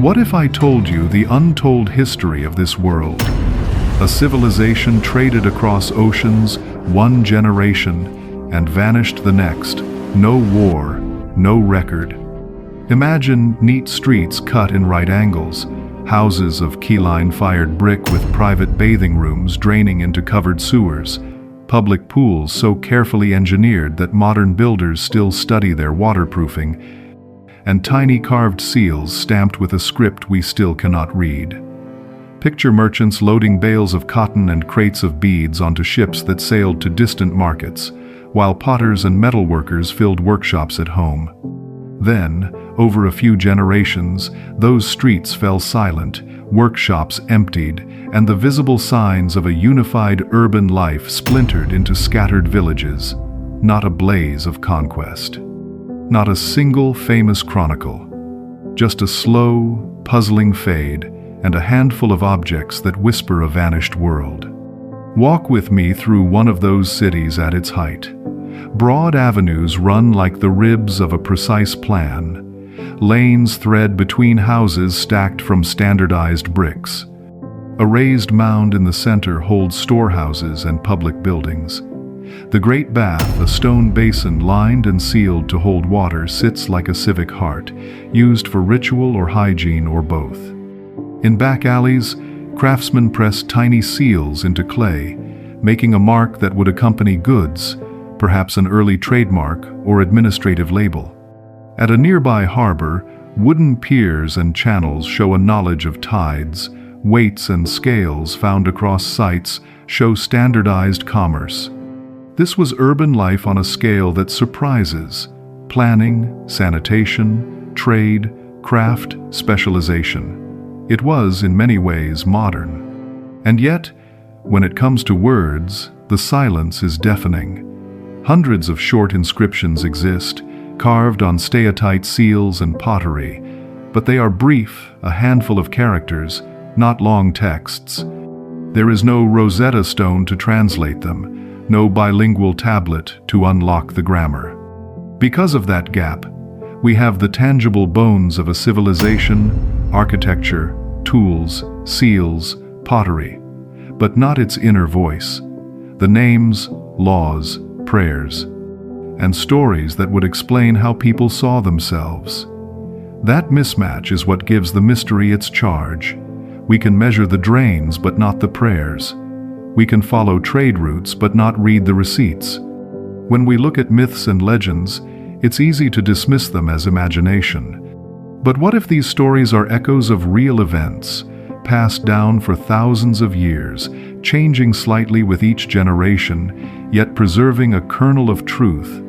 What if I told you the untold history of this world? A civilization traded across oceans, one generation, and vanished the next. No war, no record. Imagine neat streets cut in right angles, houses of keyline-fired brick with private bathing rooms draining into covered sewers, public pools so carefully engineered that modern builders still study their waterproofing, and tiny carved seals stamped with a script we still cannot read. Picture merchants loading bales of cotton and crates of beads onto ships that sailed to distant markets, while potters and metalworkers filled workshops at home. Then, over a few generations, those streets fell silent, workshops emptied, and the visible signs of a unified urban life splintered into scattered villages. Not a blaze of conquest. Not a single famous chronicle. Just a slow, puzzling fade, and a handful of objects that whisper a vanished world. Walk with me through one of those cities at its height. Broad avenues run like the ribs of a precise plan. Lanes thread between houses stacked from standardized bricks. A raised mound in the center holds storehouses and public buildings. The Great Bath, a stone basin lined and sealed to hold water, sits like a civic heart, used for ritual or hygiene or both. In back alleys, craftsmen press tiny seals into clay, making a mark that would accompany goods, perhaps an early trademark or administrative label. At a nearby harbor, wooden piers and channels show a knowledge of tides. Weights and scales found across sites show standardized commerce. This was urban life on a scale that surprises: planning, sanitation, trade, craft, specialization. It was, in many ways, modern. And yet, when it comes to words, the silence is deafening. Hundreds of short inscriptions exist, carved on steatite seals and pottery, but they are brief, a handful of characters, not long texts. There is no Rosetta Stone to translate them, no bilingual tablet to unlock the grammar. Because of that gap, we have the tangible bones of a civilization, architecture, tools, seals, pottery, but not its inner voice. The names, laws, prayers, and stories that would explain how people saw themselves. That mismatch is what gives the mystery its charge. We can measure the drains but not the prayers. We can follow trade routes but not read the receipts. When we look at myths and legends, it's easy to dismiss them as imagination. But what if these stories are echoes of real events, passed down for thousands of years, changing slightly with each generation, yet preserving a kernel of truth?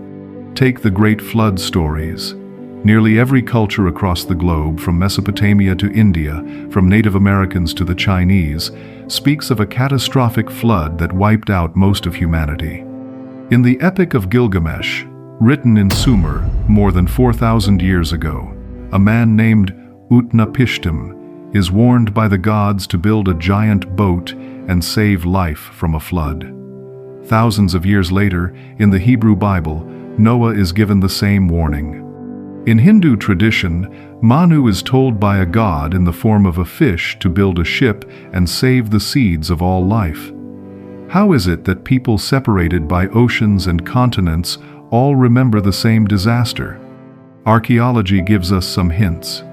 Take the Great Flood stories. Nearly every culture across the globe, from Mesopotamia to India, from Native Americans to the Chinese, speaks of a catastrophic flood that wiped out most of humanity. In the Epic of Gilgamesh, written in Sumer more than 4,000 years ago, a man named Utnapishtim is warned by the gods to build a giant boat and save life from a flood. Thousands of years later, in the Hebrew Bible, Noah is given the same warning. In Hindu tradition, Manu is told by a god in the form of a fish to build a ship and save the seeds of all life. How is it that people separated by oceans and continents all remember the same disaster? Archaeology gives us some hints.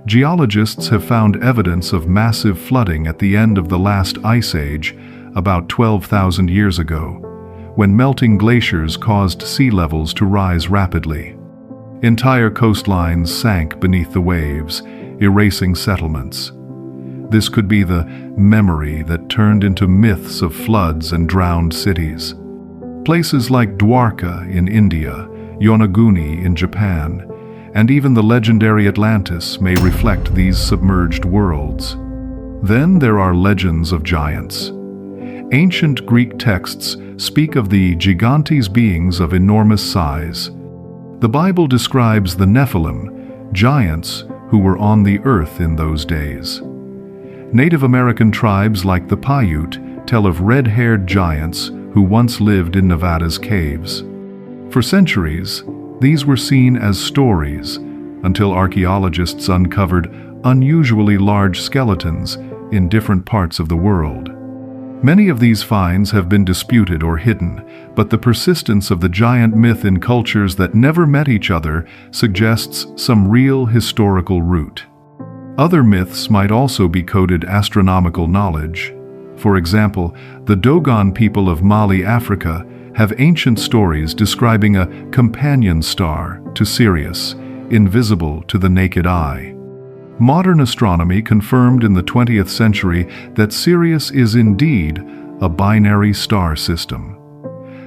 Geologists have found evidence of massive flooding at the end of the last ice age, about 12,000 years ago, when melting glaciers caused sea levels to rise rapidly. Entire coastlines sank beneath the waves, erasing settlements. This could be the memory that turned into myths of floods and drowned cities. Places like Dwarka in India, Yonaguni in Japan, and even the legendary Atlantis may reflect these submerged worlds. Then there are legends of giants. Ancient Greek texts speak of the gigantes, beings of enormous size. The Bible describes the Nephilim, giants who were on the earth in those days. Native American tribes like the Paiute tell of red-haired giants who once lived in Nevada's caves. For centuries, these were seen as stories until archaeologists uncovered unusually large skeletons in different parts of the world. Many of these finds have been disputed or hidden, but the persistence of the giant myth in cultures that never met each other suggests some real historical root. Other myths might also be coded astronomical knowledge. For example, the Dogon people of Mali, Africa, have ancient stories describing a companion star to Sirius, invisible to the naked eye. Modern astronomy confirmed in the 20th century that Sirius is indeed a binary star system.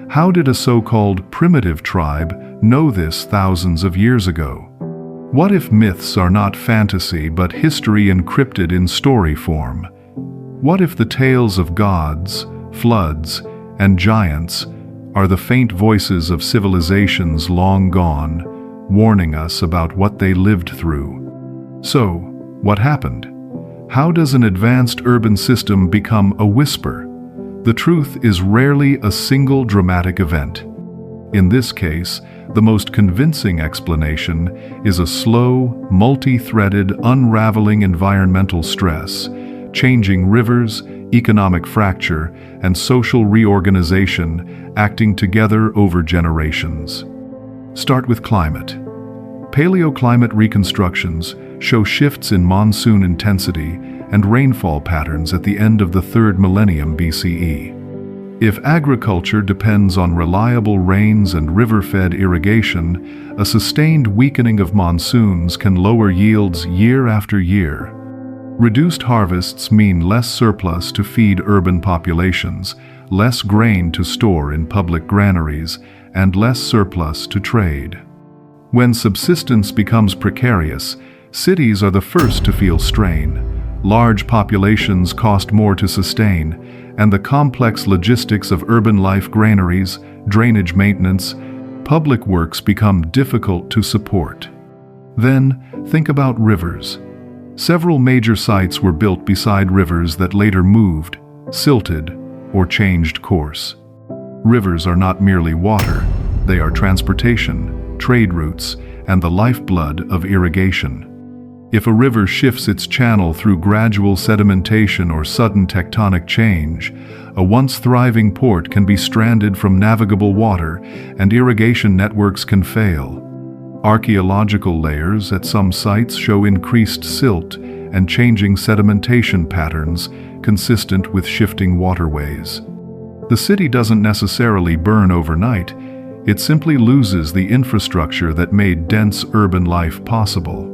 How did a so-called primitive tribe know this thousands of years ago? What if myths are not fantasy but history encrypted in story form? What if the tales of gods, floods, and giants are the faint voices of civilizations long gone, warning us about what they lived through? So, what happened? How does an advanced urban system become a whisper? The truth is rarely a single dramatic event. In this case, the most convincing explanation is a slow, multi-threaded, unraveling environmental stress, changing rivers, economic fracture, and social reorganization acting together over generations. Start with climate. Paleoclimate reconstructions show shifts in monsoon intensity and rainfall patterns at the end of the 3rd millennium BCE. If agriculture depends on reliable rains and river-fed irrigation, a sustained weakening of monsoons can lower yields year after year. Reduced harvests mean less surplus to feed urban populations, less grain to store in public granaries, and less surplus to trade. When subsistence becomes precarious, cities are the first to feel strain. Large populations cost more to sustain, and the complex logistics of urban life, granaries, drainage maintenance, public works become difficult to support. Then, think about rivers. Several major sites were built beside rivers that later moved, silted, or changed course. Rivers are not merely water, they are transportation, trade routes, and the lifeblood of irrigation. If a river shifts its channel through gradual sedimentation or sudden tectonic change, a once thriving port can be stranded from navigable water, and irrigation networks can fail. Archaeological layers at some sites show increased silt and changing sedimentation patterns consistent with shifting waterways. The city doesn't necessarily burn overnight, it simply loses the infrastructure that made dense urban life possible.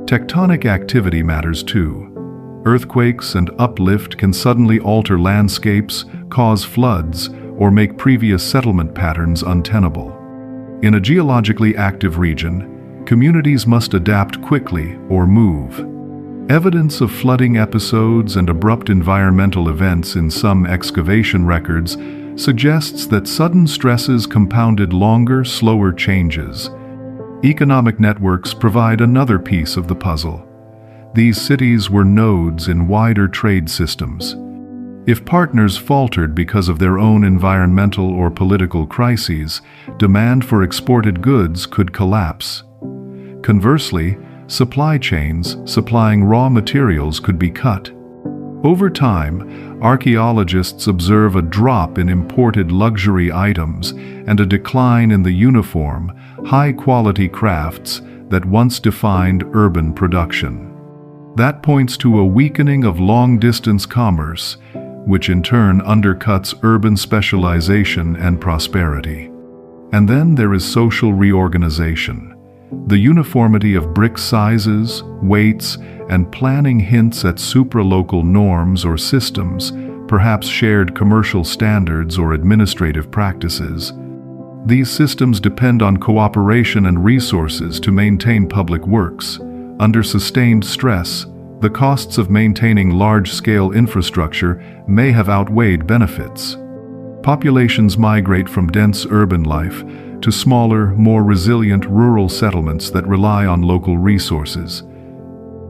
Tectonic activity matters too. Earthquakes and uplift can suddenly alter landscapes, cause floods, or make previous settlement patterns untenable. In a geologically active region, communities must adapt quickly or move. Evidence of flooding episodes and abrupt environmental events in some excavation records suggests that sudden stresses compounded longer, slower changes. Economic networks provide another piece of the puzzle. These cities were nodes in wider trade systems. If partners faltered because of their own environmental or political crises, demand for exported goods could collapse. Conversely, supply chains supplying raw materials could be cut. Over time, archaeologists observe a drop in imported luxury items and a decline in the uniform, high-quality crafts that once defined urban production. That points to a weakening of long-distance commerce, which in turn undercuts urban specialization and prosperity. And then there is social reorganization. The uniformity of brick sizes, weights, and planning hints at supralocal norms or systems, perhaps shared commercial standards or administrative practices. These systems depend on cooperation and resources to maintain public works. Under sustained stress, the costs of maintaining large-scale infrastructure may have outweighed benefits. Populations migrate from dense urban life to smaller, more resilient rural settlements that rely on local resources.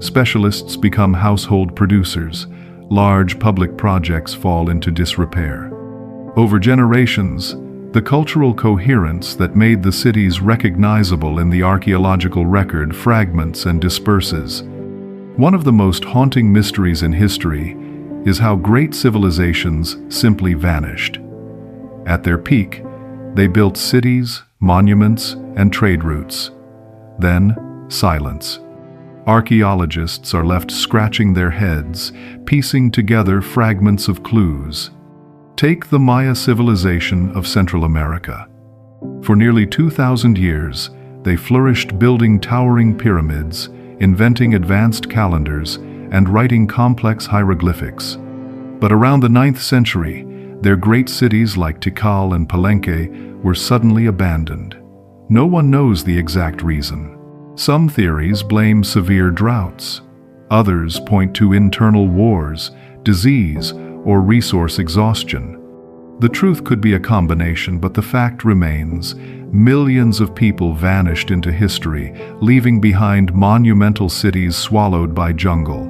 Specialists become household producers. Large public projects fall into disrepair. Over generations, the cultural coherence that made the cities recognizable in the archaeological record fragments and disperses. One of the most haunting mysteries in history is how great civilizations simply vanished. At their peak, they built cities, monuments, and trade routes. Then, silence. Archaeologists are left scratching their heads, piecing together fragments of clues. Take the Maya civilization of Central America. For nearly 2,000 years, they flourished building towering pyramids, inventing advanced calendars, and writing complex hieroglyphics. But around the 9th century, their great cities like Tikal and Palenque were suddenly abandoned. No one knows the exact reason. Some theories blame severe droughts. Others point to internal wars, disease, or resource exhaustion. The truth could be a combination, but the fact remains: millions of people vanished into history, leaving behind monumental cities swallowed by jungle.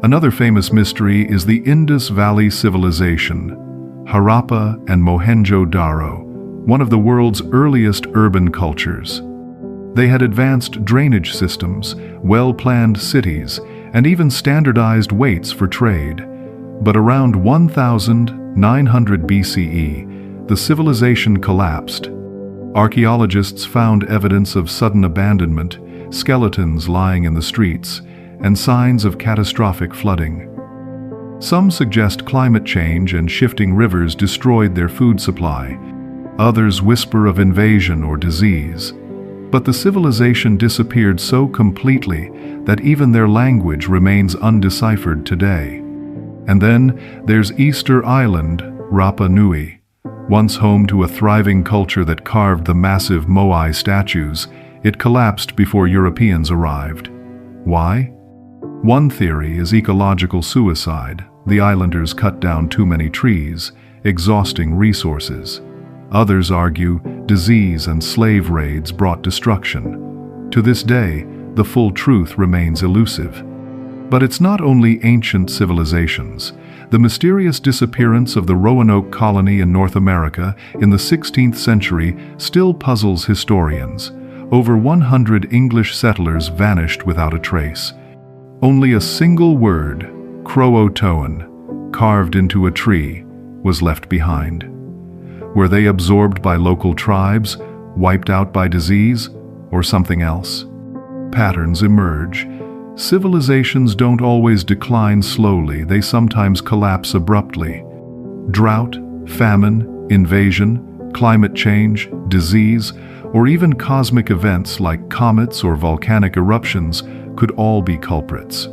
Another famous mystery is the Indus Valley Civilization, Harappa and Mohenjo-Daro, one of the world's earliest urban cultures. They had advanced drainage systems, well-planned cities, and even standardized weights for trade. But around 1900 BCE, the civilization collapsed. Archaeologists found evidence of sudden abandonment, skeletons lying in the streets, and signs of catastrophic flooding. Some suggest climate change and shifting rivers destroyed their food supply. Others whisper of invasion or disease. But the civilization disappeared so completely that even their language remains undeciphered today. And then there's Easter Island, Rapa Nui. Once home to a thriving culture that carved the massive Moai statues, it collapsed before Europeans arrived. Why? One theory is ecological suicide. The islanders cut down too many trees, exhausting resources. Others argue disease and slave raids brought destruction. To this day, the full truth remains elusive. But it's not only ancient civilizations. The mysterious disappearance of the Roanoke colony in North America in the 16th century still puzzles historians. Over 100 English settlers vanished without a trace. Only a single word, Croatoan, carved into a tree, was left behind. Were they absorbed by local tribes, wiped out by disease, or something else? Patterns emerge. Civilizations don't always decline slowly, they sometimes collapse abruptly. Drought, famine, invasion, climate change, disease, or even cosmic events like comets or volcanic eruptions could all be culprits.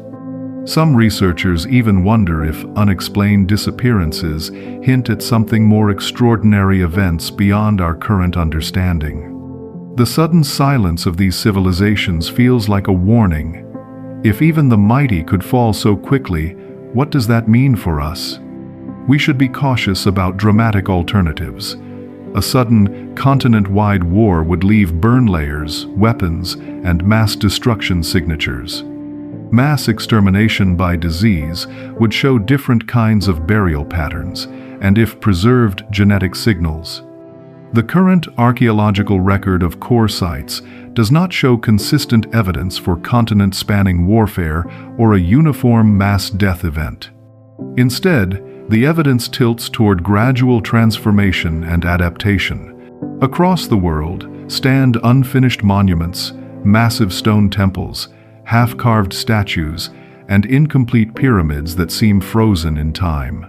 Some researchers even wonder if unexplained disappearances hint at something more extraordinary events beyond our current understanding. The sudden silence of these civilizations feels like a warning. If even the mighty could fall so quickly, what does that mean for us? We should be cautious about dramatic alternatives. A sudden, continent-wide war would leave burn layers, weapons, and mass destruction signatures. Mass extermination by disease would show different kinds of burial patterns, and if preserved, genetic signals. The current archaeological record of core sites does not show consistent evidence for continent-spanning warfare or a uniform mass death event. Instead, the evidence tilts toward gradual transformation and adaptation. Across the world stand unfinished monuments, massive stone temples, half-carved statues, and incomplete pyramids that seem frozen in time.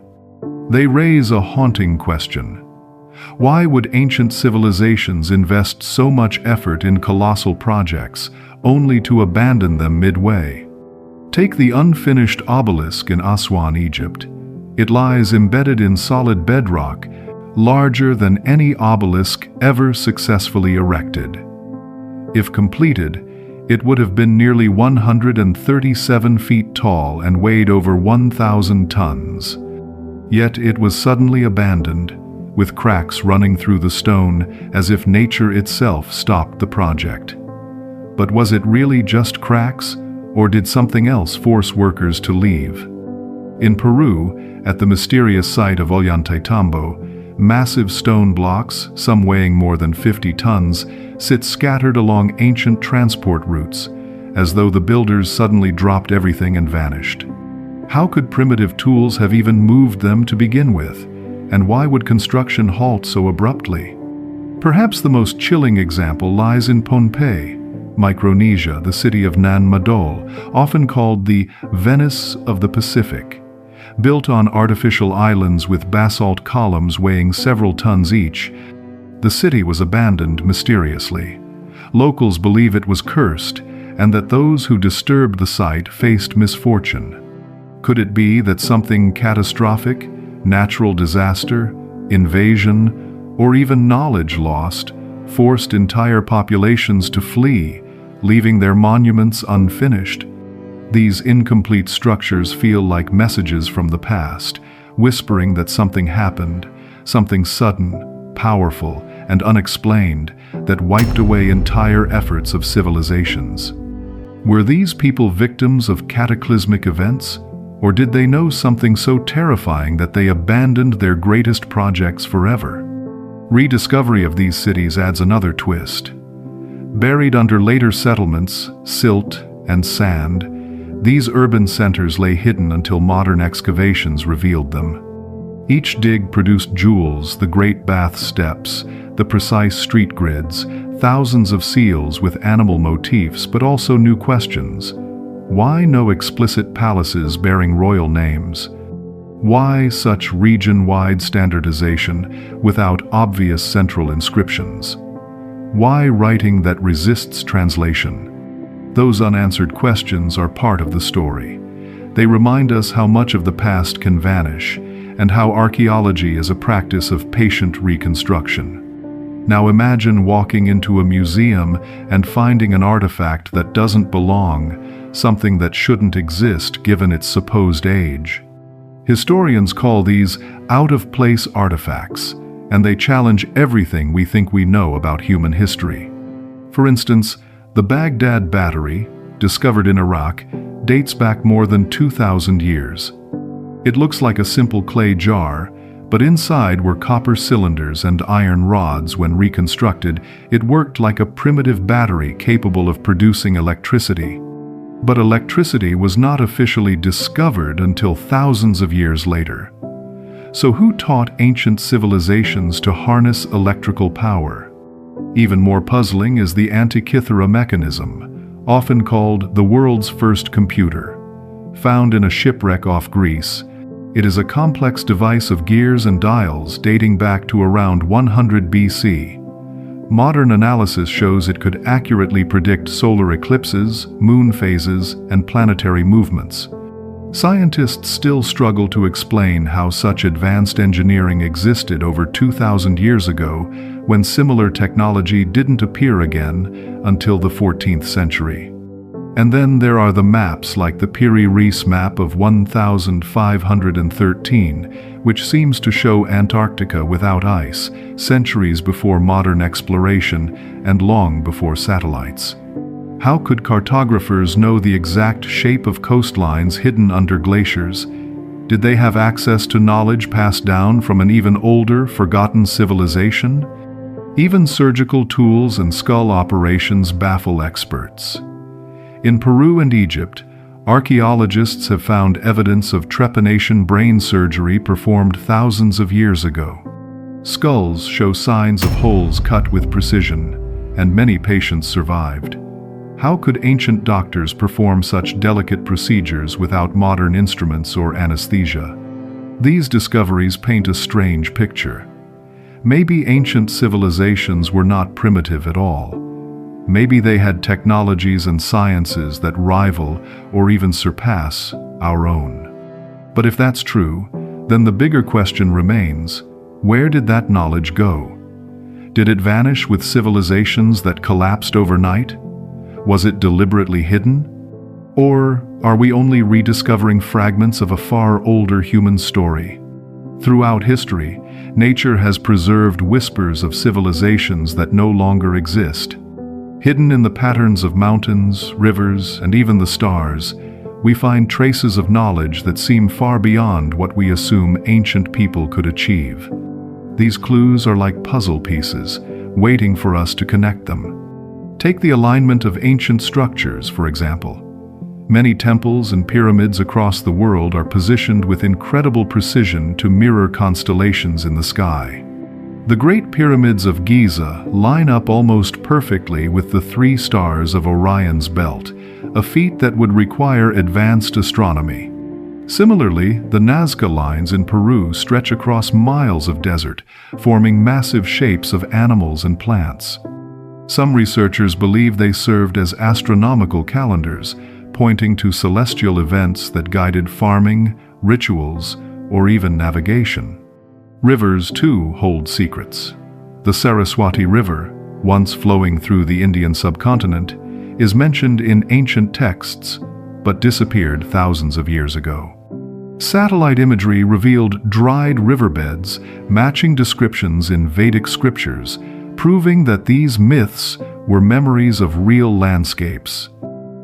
They raise a haunting question. Why would ancient civilizations invest so much effort in colossal projects, only to abandon them midway? Take the unfinished obelisk in Aswan, Egypt. It lies embedded in solid bedrock, larger than any obelisk ever successfully erected. If completed, it would have been nearly 137 feet tall and weighed over 1,000 tons. Yet it was suddenly abandoned, with cracks running through the stone as if nature itself stopped the project. But was it really just cracks, or did something else force workers to leave? In Peru, at the mysterious site of Ollantaytambo, massive stone blocks, some weighing more than 50 tons, sit scattered along ancient transport routes, as though the builders suddenly dropped everything and vanished. How could primitive tools have even moved them to begin with? And why would construction halt so abruptly? Perhaps the most chilling example lies in Pohnpei, Micronesia, the city of Nan Madol, often called the Venice of the Pacific. Built on artificial islands with basalt columns weighing several tons each, the city was abandoned mysteriously. Locals believe it was cursed, and that those who disturbed the site faced misfortune. Could it be that something catastrophic, natural disaster, invasion, or even knowledge lost, forced entire populations to flee, leaving their monuments unfinished? These incomplete structures feel like messages from the past, whispering that something happened, something sudden, powerful, and unexplained, that wiped away entire efforts of civilizations. Were these people victims of cataclysmic events, or did they know something so terrifying that they abandoned their greatest projects forever? Rediscovery of these cities adds another twist. Buried under later settlements, silt, and sand, these urban centers lay hidden until modern excavations revealed them. Each dig produced jewels, the Great Bath steps, the precise street grids, thousands of seals with animal motifs, but also new questions. Why no explicit palaces bearing royal names? Why such region-wide standardization without obvious central inscriptions? Why writing that resists translation? Those unanswered questions are part of the story. They remind us how much of the past can vanish, and how archaeology is a practice of patient reconstruction. Now imagine walking into a museum and finding an artifact that doesn't belong, something that shouldn't exist given its supposed age. Historians call these out-of-place artifacts, and they challenge everything we think we know about human history. For instance, the Baghdad Battery, discovered in Iraq, dates back more than 2,000 years. It looks like a simple clay jar, but inside were copper cylinders and iron rods. When reconstructed, it worked like a primitive battery capable of producing electricity. But electricity was not officially discovered until thousands of years later. So who taught ancient civilizations to harness electrical power? Even more puzzling is the Antikythera Mechanism, often called the world's first computer. Found in a shipwreck off Greece, it is a complex device of gears and dials dating back to around 100 BC. Modern analysis shows it could accurately predict solar eclipses, moon phases, and planetary movements. Scientists still struggle to explain how such advanced engineering existed over 2,000 years ago when similar technology didn't appear again until the 14th century. And then there are the maps like the Piri-Reis map of 1513, which seems to show Antarctica without ice, centuries before modern exploration and long before satellites. How could cartographers know the exact shape of coastlines hidden under glaciers? Did they have access to knowledge passed down from an even older, forgotten civilization? Even surgical tools and skull operations baffle experts. In Peru and Egypt, archaeologists have found evidence of trepanation brain surgery performed thousands of years ago. Skulls show signs of holes cut with precision, and many patients survived. How could ancient doctors perform such delicate procedures without modern instruments or anesthesia? These discoveries paint a strange picture. Maybe ancient civilizations were not primitive at all. Maybe they had technologies and sciences that rival or even surpass our own. But if that's true, then the bigger question remains, where did that knowledge go? Did it vanish with civilizations that collapsed overnight? Was it deliberately hidden? Or are we only rediscovering fragments of a far older human story? Throughout history, nature has preserved whispers of civilizations that no longer exist. Hidden in the patterns of mountains, rivers, and even the stars, we find traces of knowledge that seem far beyond what we assume ancient people could achieve. These clues are like puzzle pieces, waiting for us to connect them. Take the alignment of ancient structures, for example. Many temples and pyramids across the world are positioned with incredible precision to mirror constellations in the sky. The Great Pyramids of Giza line up almost perfectly with the 3 stars of Orion's belt, a feat that would require advanced astronomy. Similarly, the Nazca lines in Peru stretch across miles of desert, forming massive shapes of animals and plants. Some researchers believe they served as astronomical calendars, pointing to celestial events that guided farming, rituals, or even navigation. Rivers, too, hold secrets. The Saraswati River, once flowing through the Indian subcontinent, is mentioned in ancient texts, but disappeared thousands of years ago. Satellite imagery revealed dried riverbeds matching descriptions in Vedic scriptures, proving that these myths were memories of real landscapes.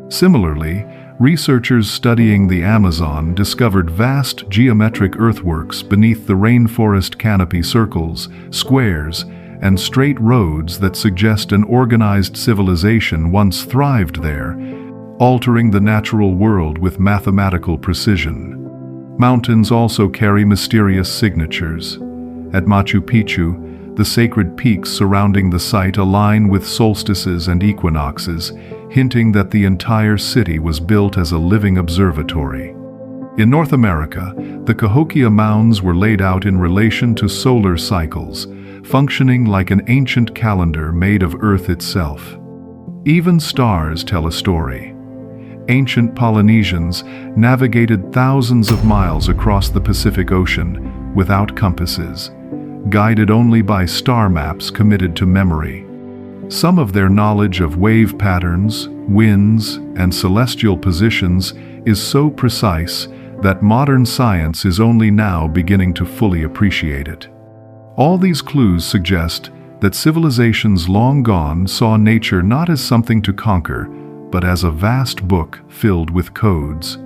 Similarly, researchers studying the Amazon discovered vast geometric earthworks beneath the rainforest canopy, circles, squares, and straight roads that suggest an organized civilization once thrived there, altering the natural world with mathematical precision. Mountains also carry mysterious signatures. At Machu Picchu, the sacred peaks surrounding the site align with solstices and equinoxes, hinting that the entire city was built as a living observatory. In North America, the Cahokia Mounds were laid out in relation to solar cycles, functioning like an ancient calendar made of Earth itself. Even stars tell a story. Ancient Polynesians navigated thousands of miles across the Pacific Ocean without compasses, guided only by star maps committed to memory. Some of their knowledge of wave patterns, winds, and celestial positions is so precise that modern science is only now beginning to fully appreciate it. All these clues suggest that civilizations long gone saw nature not as something to conquer, but as a vast book filled with codes.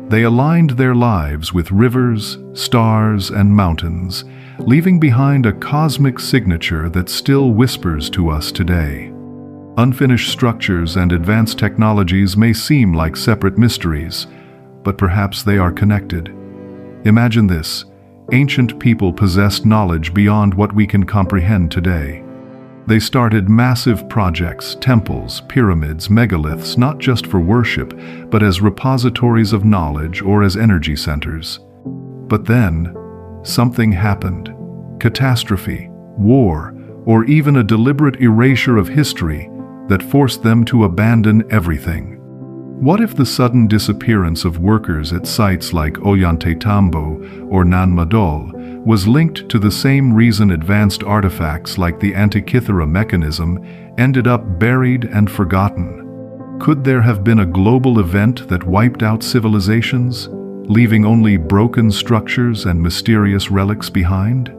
They aligned their lives with rivers, stars, and mountains, leaving behind a cosmic signature that still whispers to us today. Unfinished structures and advanced technologies may seem like separate mysteries, but perhaps they are connected. Imagine this: ancient people possessed knowledge beyond what we can comprehend today. They started massive projects, temples, pyramids, megaliths, not just for worship, but as repositories of knowledge or as energy centers. But then, something happened. Catastrophe, war, or even a deliberate erasure of history that forced them to abandon everything. What if the sudden disappearance of workers at sites like Ollantaytambo or Nan Madol was linked to the same reason advanced artifacts like the Antikythera Mechanism ended up buried and forgotten? Could there have been a global event that wiped out civilizations, leaving only broken structures and mysterious relics behind?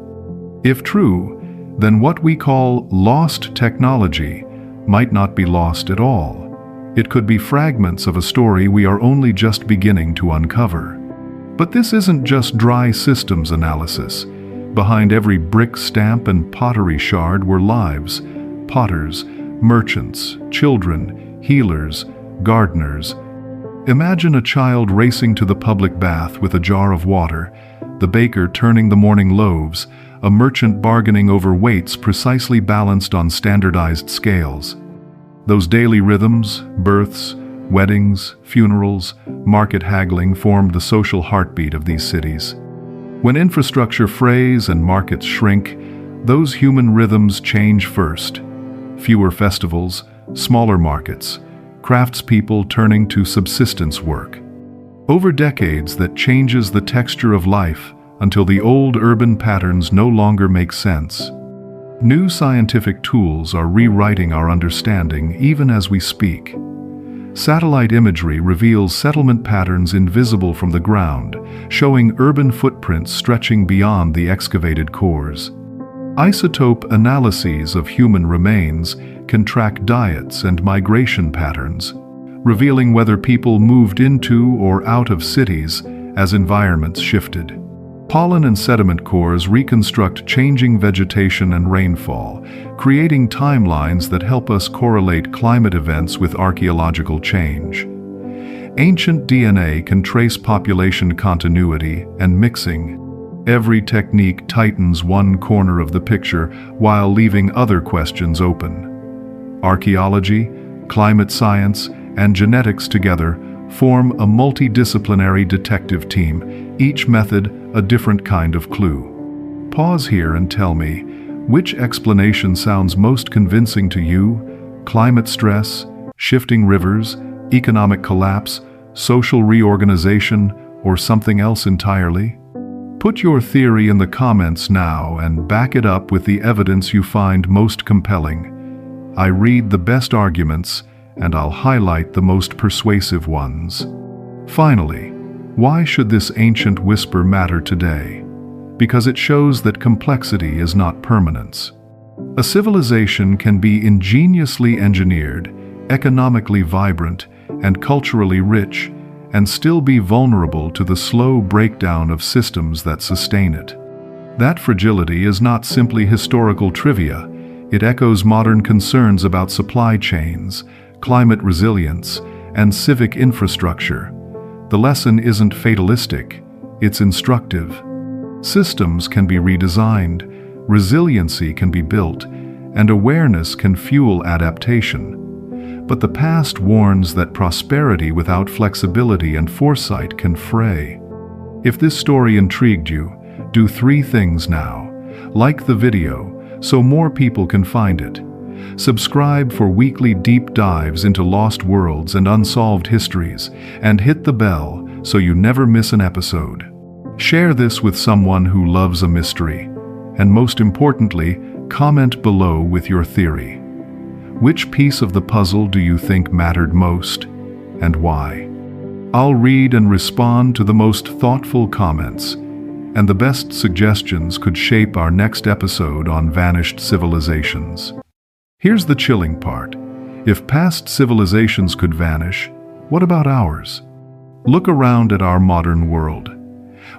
If true, then what we call lost technology might not be lost at all. It could be fragments of a story we are only just beginning to uncover. But this isn't just dry systems analysis. Behind every brick, stamp, and pottery shard were lives: potters, merchants, children, healers, gardeners. Imagine a child racing to the public bath with a jar of water, the baker turning the morning loaves, a merchant bargaining over weights precisely balanced on standardized scales. Those daily rhythms, births, weddings, funerals, market haggling formed the social heartbeat of these cities. When infrastructure frays and markets shrink, those human rhythms change first. Fewer festivals, smaller markets, craftspeople turning to subsistence work. Over decades, that changes the texture of life until the old urban patterns no longer make sense. New scientific tools are rewriting our understanding even as we speak. Satellite imagery reveals settlement patterns invisible from the ground, showing urban footprints stretching beyond the excavated cores. Isotope analyses of human remains can track diets and migration patterns, revealing whether people moved into or out of cities as environments shifted. Pollen and sediment cores reconstruct changing vegetation and rainfall, creating timelines that help us correlate climate events with archaeological change. Ancient DNA can trace population continuity and mixing. Every technique tightens one corner of the picture while leaving other questions open. Archaeology, climate science, and genetics together form a multidisciplinary detective team, each method a different kind of clue. Pause here and tell me, which explanation sounds most convincing to you? Climate stress, shifting rivers, economic collapse, social reorganization, or something else entirely? Put your theory in the comments now and back it up with the evidence you find most compelling. I read the best arguments, and I'll highlight the most persuasive ones. Finally, why should this ancient whisper matter today? Because it shows that complexity is not permanence. A civilization can be ingeniously engineered, economically vibrant, and culturally rich, and still be vulnerable to the slow breakdown of systems that sustain it. That fragility is not simply historical trivia. It echoes modern concerns about supply chains, climate resilience, and civic infrastructure. The lesson isn't fatalistic, it's instructive. Systems can be redesigned, resiliency can be built, and awareness can fuel adaptation. But the past warns that prosperity without flexibility and foresight can fray. If this story intrigued you, do 3 things now. Like the video so more people can find it. Subscribe for weekly deep dives into lost worlds and unsolved histories, and hit the bell so you never miss an episode. Share this with someone who loves a mystery, and most importantly, comment below with your theory. Which piece of the puzzle do you think mattered most, and why? I'll read and respond to the most thoughtful comments, and the best suggestions could shape our next episode on vanished civilizations. Here's the chilling part. If past civilizations could vanish, what about ours? Look around at our modern world.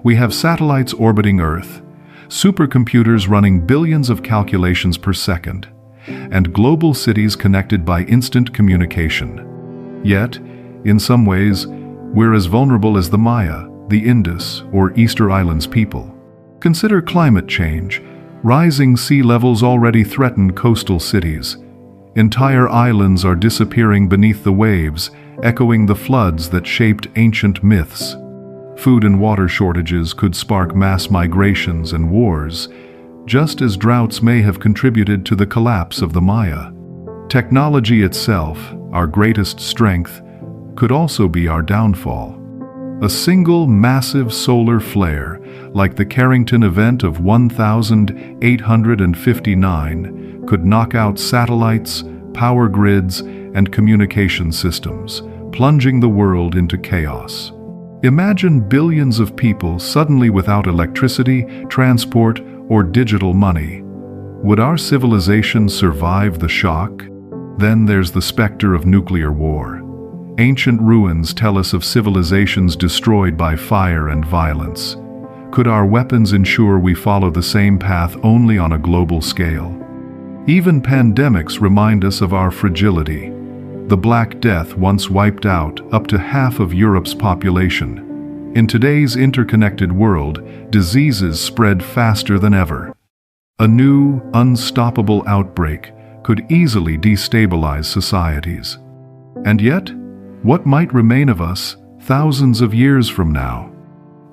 We have satellites orbiting Earth, supercomputers running billions of calculations per second, and global cities connected by instant communication. Yet, in some ways, we're as vulnerable as the Maya, the Indus, or Easter Islands people. Consider climate change. Rising sea levels already threaten coastal cities. Entire islands are disappearing beneath the waves, echoing the floods that shaped ancient myths. Food and water shortages could spark mass migrations and wars, just as droughts may have contributed to the collapse of the Maya. Technology itself, our greatest strength, could also be our downfall. A single massive solar flare, like the Carrington event of 1859, could knock out satellites, power grids, and communication systems, plunging the world into chaos. Imagine billions of people suddenly without electricity, transport, or digital money. Would our civilization survive the shock? Then there's the specter of nuclear war. Ancient ruins tell us of civilizations destroyed by fire and violence. Could our weapons ensure we follow the same path only on a global scale? Even pandemics remind us of our fragility. The Black Death once wiped out up to half of Europe's population. In today's interconnected world, diseases spread faster than ever. A new, unstoppable outbreak could easily destabilize societies. And yet, what might remain of us thousands of years from now?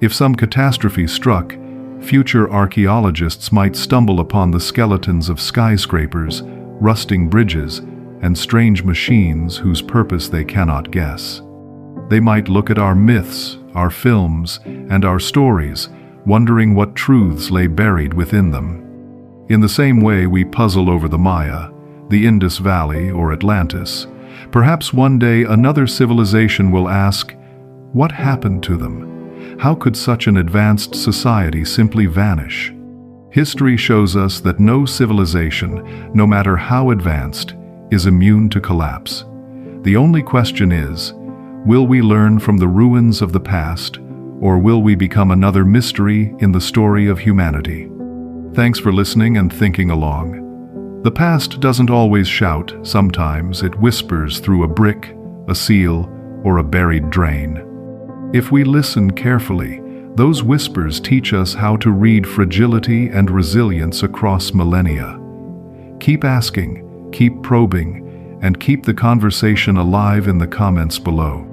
If some catastrophe struck, future archaeologists might stumble upon the skeletons of skyscrapers, rusting bridges, and strange machines whose purpose they cannot guess. They might look at our myths, our films, and our stories, wondering what truths lay buried within them. In the same way we puzzle over the Maya, the Indus Valley, or Atlantis, perhaps one day another civilization will ask, what happened to them? How could such an advanced society simply vanish? History shows us that no civilization, no matter how advanced, is immune to collapse. The only question is, will we learn from the ruins of the past, Or will we become another mystery in the story of humanity? Thanks for listening and thinking along. The past doesn't always shout. Sometimes it whispers through a brick, a seal, or a buried drain. If we listen carefully, those whispers teach us how to read fragility and resilience across millennia. Keep asking, keep probing, and keep the conversation alive in the comments below.